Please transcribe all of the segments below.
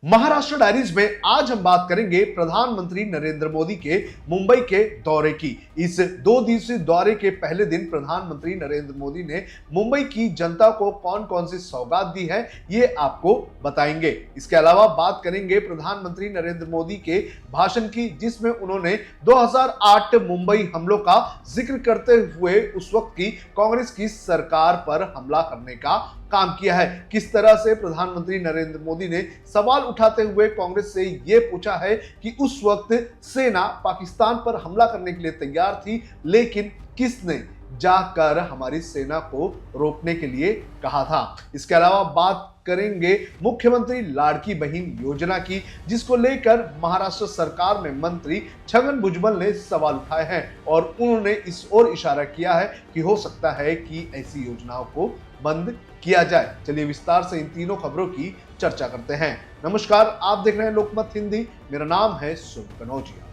Maharashtra diaries में आज हम बात करेंगे प्रधानमंत्री नरेंद्र मोदी के मुंबई के दौरे की। इस 2 दिवसीय दौरे के पहले दिन प्रधानमंत्री नरेंद्र मोदी ने मुंबई की जनता को कौन कौन सी सौगात दी है, ये आपको बताएंगे। इसके अलावा बात करेंगे प्रधानमंत्री नरेंद्र मोदी के भाषण की, जिसमें उन्होंने 2008 मुंबई हमलों का जिक्र करते हुए उस वक्त की कांग्रेस की सरकार पर हमला करने का काम किया है। किस तरह से प्रधानमंत्री नरेंद्र मोदी ने सवाल उठाते हुए कांग्रेस से यह पूछा है कि उस वक्त सेना पाकिस्तान पर हमला करने के लिए तैयार थी, लेकिन किसने जाकर हमारी सेना को रोकने के लिए कहा था। इसके अलावा बात करेंगे मुख्यमंत्री लाड़की बहन योजना की, जिसको लेकर महाराष्ट्र सरकार में मंत्री छगन भुजबल ने सवाल उठाए हैं और उन्होंने इस ओर इशारा किया है कि हो सकता है कि ऐसी योजनाओं को बंद किया जाए। चलिए विस्तार से इन तीनों खबरों की चर्चा करते हैं। नमस्कार, आप देख रहे हैं लोकमत हिंदी। मेरा नाम है सुन कनौजिया।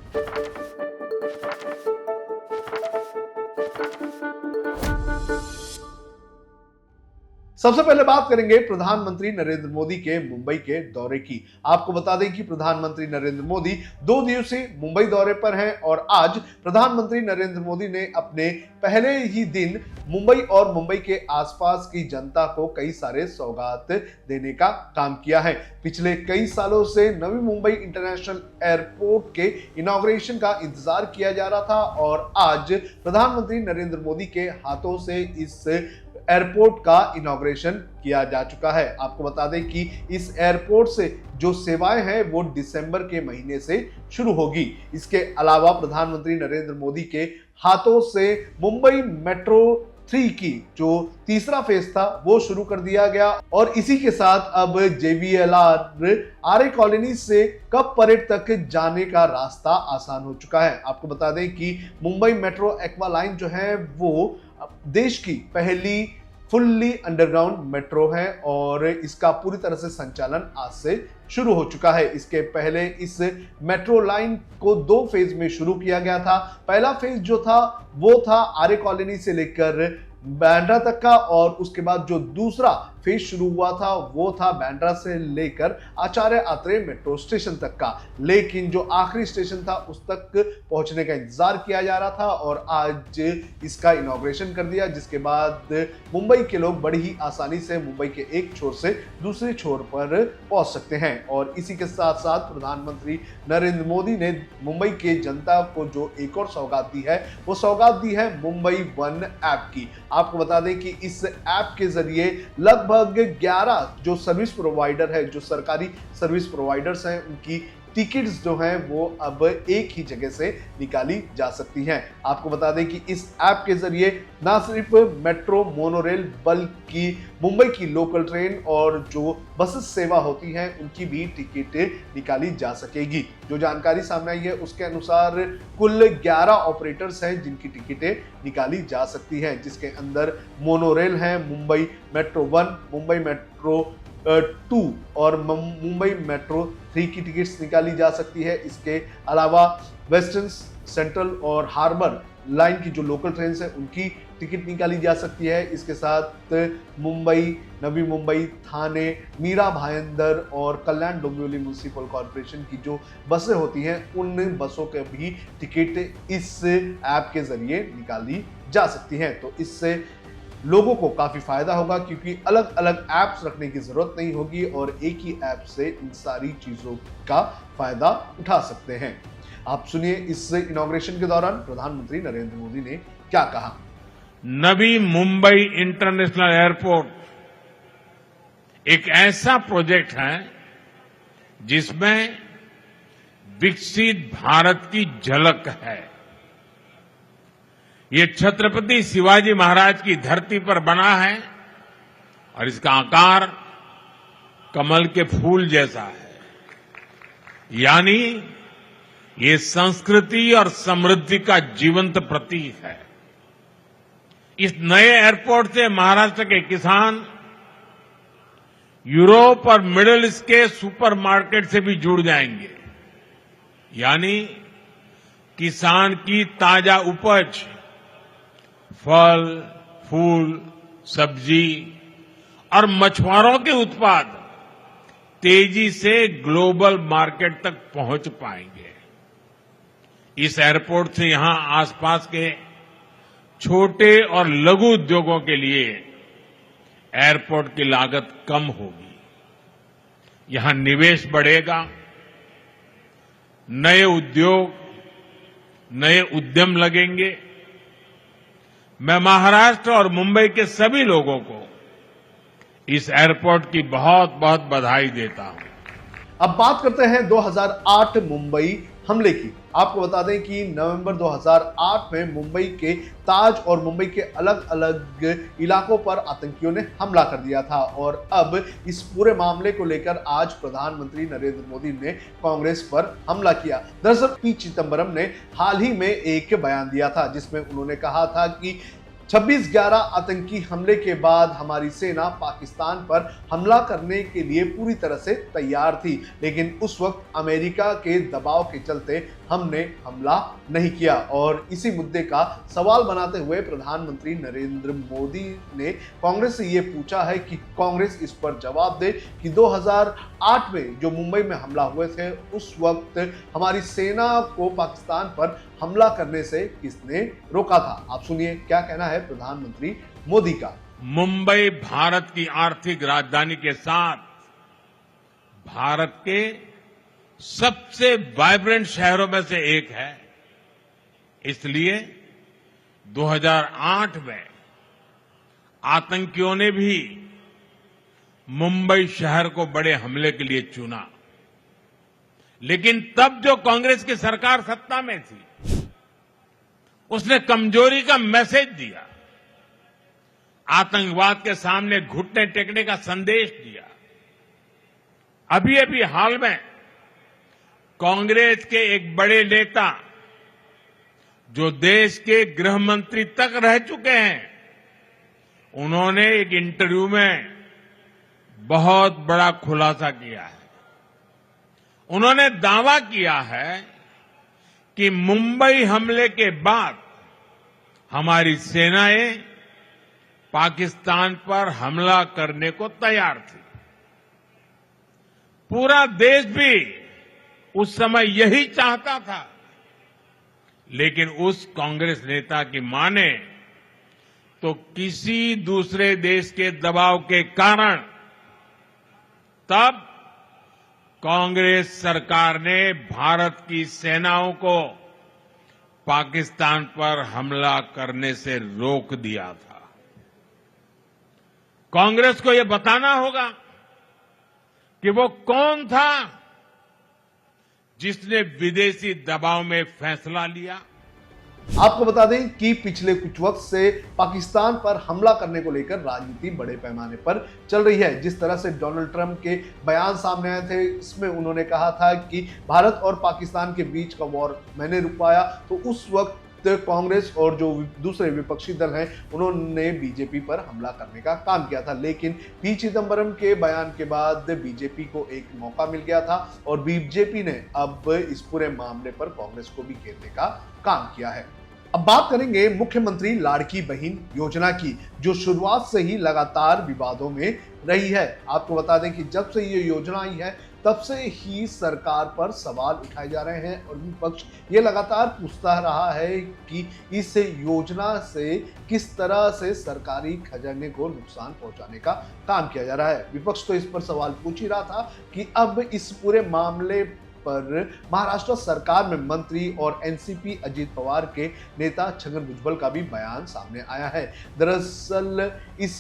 सबसे पहले बात करेंगे प्रधानमंत्री नरेंद्र मोदी के मुंबई के दौरे की। आपको बता दें कि प्रधानमंत्री नरेंद्र मोदी 2 दिवसीय मुंबई दौरे पर हैं और आज प्रधानमंत्री नरेंद्र मोदी ने अपने पहले ही दिन मुंबई और मुंबई के आसपास की जनता को कई सारे सौगात देने का काम किया है। पिछले कई सालों से नवी मुंबई इंटरनेशनल एयरपोर्ट के इनॉग्रेशन का इंतजार किया जा रहा था और आज प्रधानमंत्री नरेंद्र मोदी के हाथों से इस एयरपोर्ट का इनॉग्रेशन किया जा चुका है। आपको बता दें कि इस एयरपोर्ट से जो सेवाएं हैं वो दिसंबर के महीने से शुरू होगी। इसके अलावा प्रधानमंत्री नरेंद्र मोदी के हाथों से मुंबई मेट्रो 3 की जो तीसरा फेज था वो शुरू कर दिया गया और इसी के साथ अब JBLR आर्य कॉलोनी से कप परेड तक जाने का रास्ता आसान हो चुका है। आपको बता दें कि मुंबई मेट्रो एक्वा लाइन जो है वो देश की पहली फुल्ली अंडरग्राउंड मेट्रो है और इसका पूरी तरह से संचालन आज से शुरू हो चुका है। इसके पहले इस मेट्रो लाइन को 2 फेज में शुरू किया गया था। पहला फेज जो था वो था आर्य कॉलोनी से लेकर बांद्रा तक का और उसके बाद जो दूसरा फेज शुरू हुआ था वो था बांद्रा से लेकर आचार्य आत्रेय मेट्रो स्टेशन तक का, लेकिन जो आखिरी स्टेशन था उस तक पहुंचने का इंतजार किया जा रहा था और आज इसका इनॉग्रेशन कर दिया, जिसके बाद मुंबई के लोग बड़ी ही आसानी से मुंबई के एक छोर से दूसरे छोर पर पहुंच सकते हैं। और इसी के साथ साथ प्रधानमंत्री नरेंद्र मोदी ने मुंबई के जनता को जो एक और सौगात दी है वो सौगात दी है मुंबई वन ऐप की। आपको बता दें कि इस ऐप के जरिए लगभग 11 जो सर्विस प्रोवाइडर है, जो सरकारी सर्विस प्रोवाइडर्स हैं, उनकी टिकट्स जो हैं वो अब एक ही जगह से निकाली जा सकती हैं। आपको बता दें कि इस ऐप के जरिए ना सिर्फ मेट्रो मोनोरेल बल्कि मुंबई की लोकल ट्रेन और जो बस सेवा होती हैं उनकी भी टिकटें निकाली जा सकेगी। जो जानकारी सामने आई है उसके अनुसार कुल 11 ऑपरेटर्स हैं जिनकी टिकटें निकाली जा सकती हैं, जिसके अंदर मोनोरेल हैं, मुंबई मेट्रो 1, मुंबई मेट्रो 2 और मुंबई मेट्रो 3 की टिकट्स निकाली जा सकती है। इसके अलावा वेस्टर्न, सेंट्रल और हार्बर लाइन की जो लोकल ट्रेन है उनकी टिकट निकाली जा सकती है। इसके साथ मुंबई, नवी मुंबई, थाने, मीरा भाईंदर और कल्याण डोंबिवली म्युनिसिपल कॉर्पोरेशन की जो बसें होती हैं उन बसों के भी टिकट इस ऐप के जरिए निकाली जा सकती हैं। तो इससे लोगों को काफी फायदा होगा क्योंकि अलग अलग ऐप्स रखने की जरूरत नहीं होगी और एक ही ऐप से इन सारी चीजों का फायदा उठा सकते हैं। आप सुनिए इस इनॉग्रेशन के दौरान प्रधानमंत्री नरेंद्र मोदी ने क्या कहा। नवी मुंबई इंटरनेशनल एयरपोर्ट एक ऐसा प्रोजेक्ट है जिसमें विकसित भारत की झलक है। ये छत्रपति शिवाजी महाराज की धरती पर बना है और इसका आकार कमल के फूल जैसा है, यानी ये संस्कृति और समृद्धि का जीवंत प्रतीक है। इस नए एयरपोर्ट से महाराष्ट्र के किसान यूरोप और मिडिल ईस्ट के सुपरमार्केट से भी जुड़ जाएंगे, यानी किसान की ताजा उपज, फल, फूल, सब्जी और मछुआरों के उत्पाद तेजी से ग्लोबल मार्केट तक पहुंच पाएंगे। इस एयरपोर्ट से यहां आसपास के छोटे और लघु उद्योगों के लिए एयरपोर्ट की लागत कम होगी। यहां निवेश बढ़ेगा, नए उद्योग, नए उद्यम लगेंगे। मैं महाराष्ट्र और मुंबई के सभी लोगों को इस एयरपोर्ट की बहुत बहुत बधाई देता हूं। अब बात करते हैं 2008 मुंबई हमले की। आपको बता दें कि नवंबर 2008 में मुंबई के ताज और मुंबई के अलग अलग इलाकों पर आतंकियों ने हमला कर दिया था और अब इस पूरे मामले को लेकर आज प्रधानमंत्री नरेंद्र मोदी ने कांग्रेस पर हमला किया। दरअसल पी चिदम्बरम ने हाल ही में एक बयान दिया था जिसमें उन्होंने कहा था कि 26/11 आतंकी हमले के बाद हमारी सेना पाकिस्तान पर हमला करने के लिए पूरी तरह से तैयार थी, लेकिन उस वक्त अमेरिका के दबाव के चलते हमने हमला नहीं किया। और इसी मुद्दे का सवाल बनाते हुए प्रधानमंत्री नरेंद्र मोदी ने कांग्रेस से ये पूछा है कि कांग्रेस इस पर जवाब दे कि 2008 में जो मुंबई में हमला हुए थे उस वक्त हमारी सेना को पाकिस्तान पर हमला करने से किसने रोका था। आप सुनिए क्या कहना है प्रधानमंत्री मोदी का। मुंबई भारत की आर्थिक राजधानी के साथ भारत के सबसे वाइब्रेंट शहरों में से एक है। इसलिए 2008 में आतंकियों ने भी मुंबई शहर को बड़े हमले के लिए चुना, लेकिन तब जो कांग्रेस की सरकार सत्ता में थी उसने कमजोरी का मैसेज दिया, आतंकवाद के सामने घुटने टेकने का संदेश दिया। अभी अभी हाल में कांग्रेस के एक बड़े नेता जो देश के गृह मंत्री तक रह चुके हैं, उन्होंने एक इंटरव्यू में बहुत बड़ा खुलासा किया है। उन्होंने दावा किया है कि मुंबई हमले के बाद हमारी सेनाएं पाकिस्तान पर हमला करने को तैयार थी। पूरा देश भी उस समय यही चाहता था, लेकिन उस कांग्रेस नेता की माने तो किसी दूसरे देश के दबाव के कारण तब कांग्रेस सरकार ने भारत की सेनाओं को पाकिस्तान पर हमला करने से रोक दिया था। कांग्रेस को यह बताना होगा कि वो कौन था जिसने विदेशी दबाव में फैसला लिया। आपको बता दें कि पिछले कुछ वक्त से पाकिस्तान पर हमला करने को लेकर राजनीति बड़े पैमाने पर चल रही है। जिस तरह से डोनाल्ड ट्रंप के बयान सामने आए थे, इसमें उन्होंने कहा था कि भारत और पाकिस्तान के बीच का वॉर मैंने रुकवाया, तो उस वक्त कांग्रेस और जो दूसरे विपक्षी दल हैं उन्होंने बीजेपी पर हमला करने का काम किया था। लेकिन पी चिदम्बरम के बयान के बाद बीजेपी को एक मौका मिल गया था और बीजेपी ने अब इस पूरे मामले पर कांग्रेस को भी घेरने का काम किया है। अब बात करेंगे मुख्यमंत्री लाड़की बहन योजना की, जो शुरुआत से ही लगातार विवादों में रही है। आपको बता दें कि जब से ये योजना आई है तब से ही सरकार पर सवाल उठाए जा रहे हैं और विपक्ष ये लगातार पूछता रहा है कि इस योजना से किस तरह से सरकारी खजाने को नुकसान पहुंचाने का काम किया जा रहा है। विपक्ष तो इस पर सवाल पूछ ही रहा था कि अब इस पूरे मामले पर महाराष्ट्र सरकार में मंत्री और एनसीपी अजीत पवार के नेता छगन भुजबल का भी बयान सामने आया है। दरअसल इस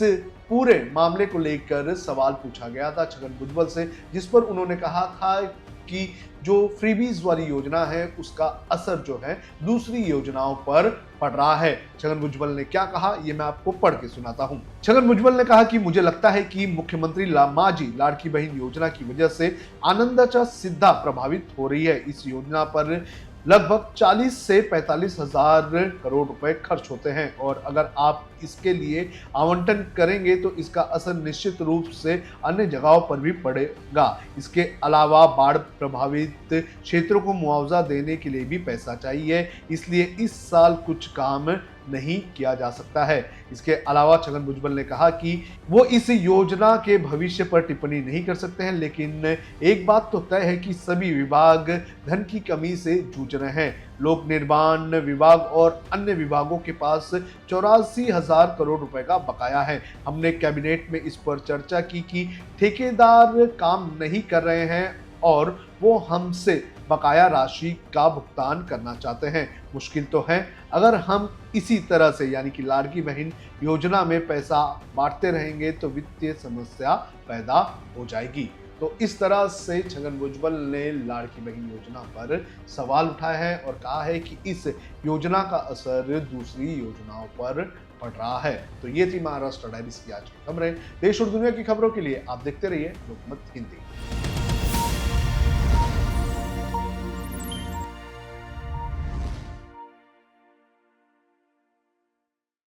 पूरे मामले को लेकर सवाल पूछा गया था छगन भुजबल से, जिस पर उन्होंने कहा था कि जो फ्रीबीज वाली योजना है उसका असर जो है दूसरी योजनाओं पर पड़ रहा है। छगन भुजबल ने क्या कहा ये मैं आपको पढ़ के सुनाता हूं। छगन भुजबल ने कहा कि मुझे लगता है कि मुख्यमंत्री माझी लाड़की बहन योजना की वजह से आनंदाचा सिद्धा प्रभावित हो रही है। इस योजना पर लगभग 40 से 45 हजार करोड़ रुपए खर्च होते हैं और अगर आप इसके लिए आवंटन करेंगे तो इसका असर निश्चित रूप से अन्य जगहों पर भी पड़ेगा। इसके अलावा बाढ़ प्रभावित क्षेत्रों को मुआवजा देने के लिए भी पैसा चाहिए, इसलिए इस साल कुछ काम नहीं किया जा सकता है। इसके अलावा छगन भुजबल ने कहा कि वो इस योजना के भविष्य पर टिप्पणी नहीं कर सकते हैं, लेकिन एक बात तो तय है कि सभी विभाग धन की कमी से जूझ रहे हैं। लोक निर्माण विभाग और अन्य विभागों के पास 84,000 करोड़ रुपए का बकाया है। हमने कैबिनेट में इस पर चर्चा की कि ठेकेदार काम नहीं कर रहे हैं और वो हमसे बकाया राशि का भुगतान करना चाहते हैं। मुश्किल तो है, अगर हम इसी तरह से यानी कि लाड़की बहन योजना में पैसा बांटते रहेंगे तो वित्तीय समस्या पैदा हो जाएगी। तो इस तरह से छगन भुजबल ने लाड़की बहन योजना पर सवाल उठाया है और कहा है कि इस योजना का असर दूसरी योजनाओं पर पड़ रहा है। तो ये थी महाराष्ट्र डायरीज की आज की खबरें। देश और दुनिया की खबरों के लिए आप देखते रहिए लोकमत हिंदी।